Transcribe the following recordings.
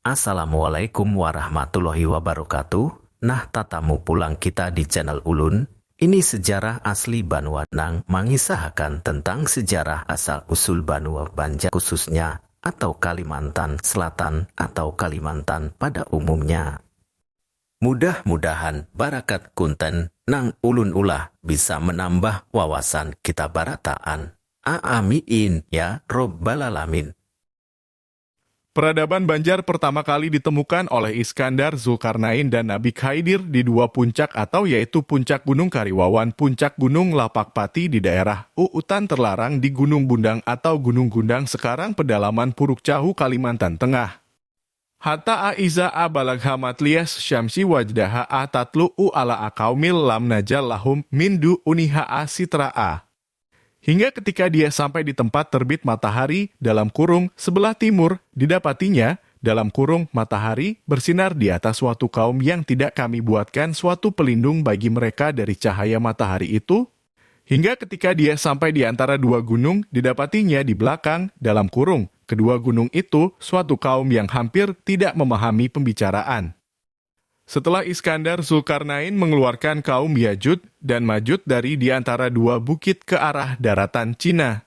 Assalamualaikum warahmatullahi wabarakatuh. Nah, tatamu pulang kita di channel Ulun. Ini sejarah asli Banua Nang mengisahkan tentang sejarah asal-usul Banua Banjar khususnya atau Kalimantan Selatan atau Kalimantan pada umumnya. Mudah-mudahan barakat kunten nang ulun ulah bisa menambah wawasan kita barataan. Amin ya robbal alamin. Peradaban Banjar pertama kali ditemukan oleh Iskandar, Zulkarnain, dan Nabi Khaidir di dua puncak atau yaitu Puncak Gunung Kariwawan, Puncak Gunung Lapakpati di daerah Uutan Terlarang di Gunung Bundang atau Gunung Gundang sekarang pedalaman Puruk Cahu, Kalimantan Tengah. Hatta aiza a balaghamat lias syamsi wajdaha a tatlu u ala akaumil lam najal lahum mindu uniha a sitra'a. Hingga ketika dia sampai di tempat terbit matahari dalam kurung sebelah timur, didapatinya dalam kurung matahari bersinar di atas suatu kaum yang tidak kami buatkan suatu pelindung bagi mereka dari cahaya matahari itu. Hingga ketika dia sampai di antara dua gunung, didapatinya di belakang dalam kurung kedua gunung itu suatu kaum yang hampir tidak memahami pembicaraan. Setelah Iskandar, Zulkarnain mengeluarkan kaum Yajud dan Majud dari di antara dua bukit ke arah daratan Cina.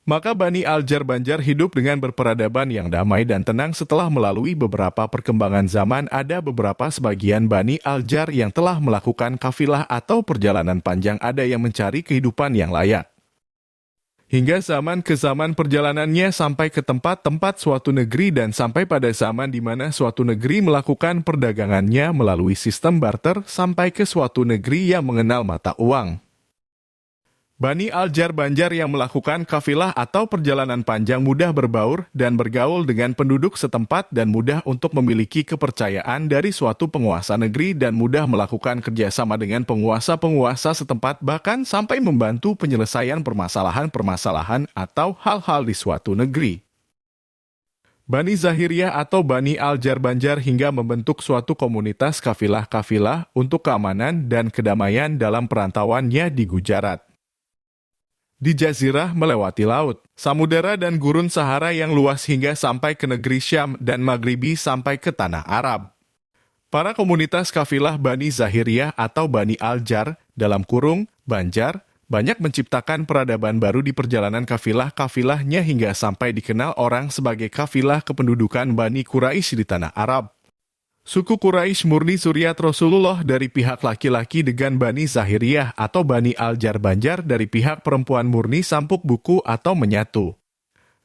Maka Bani Aljar Banjar hidup dengan berperadaban yang damai dan tenang setelah melalui beberapa perkembangan zaman. Ada beberapa sebagian Bani Aljar yang telah melakukan kafilah atau perjalanan panjang, ada yang mencari kehidupan yang layak. Hingga zaman ke zaman perjalanannya sampai ke tempat-tempat suatu negeri dan sampai pada zaman di mana suatu negeri melakukan perdagangannya melalui sistem barter sampai ke suatu negeri yang mengenal mata uang. Bani Aljar Banjar yang melakukan kafilah atau perjalanan panjang mudah berbaur dan bergaul dengan penduduk setempat dan mudah untuk memiliki kepercayaan dari suatu penguasa negeri dan mudah melakukan kerjasama dengan penguasa-penguasa setempat bahkan sampai membantu penyelesaian permasalahan-permasalahan atau hal-hal di suatu negeri. Bani Zahiriyah atau Bani Aljar Banjar hingga membentuk suatu komunitas kafilah-kafilah untuk keamanan dan kedamaian dalam perantauannya di Gujarat. Di Jazirah melewati laut, samudera dan gurun Sahara yang luas hingga sampai ke negeri Syam dan Maghribi sampai ke tanah Arab. Para komunitas kafilah Bani Zahiriyah atau Bani Aljar dalam kurung Banjar banyak menciptakan peradaban baru di perjalanan kafilah-kafilahnya hingga sampai dikenal orang sebagai kafilah kependudukan Bani Quraisy di tanah Arab. Suku Quraisy murni zuriat Rasulullah dari pihak laki-laki dengan Bani Zahiriyah atau Bani Aljar Banjar dari pihak perempuan murni sampuk buku atau menyatu.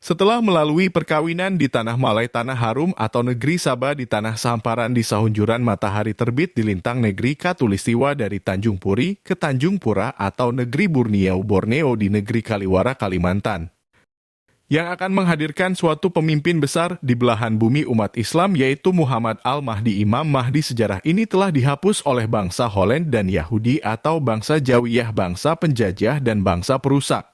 Setelah melalui perkawinan di Tanah Malay Tanah Harum atau negeri Sabah di Tanah Samparan di Sahunjuran matahari terbit di lintang negeri Katulistiwa dari Tanjung Puri ke Tanjung Pura atau negeri Borneo di negeri Kaliwara Kalimantan. Yang akan menghadirkan suatu pemimpin besar di belahan bumi umat Islam yaitu Muhammad Al-Mahdi. Imam Mahdi sejarah ini telah dihapus oleh bangsa Holland dan Yahudi atau bangsa Jawiyah, bangsa penjajah dan bangsa perusak.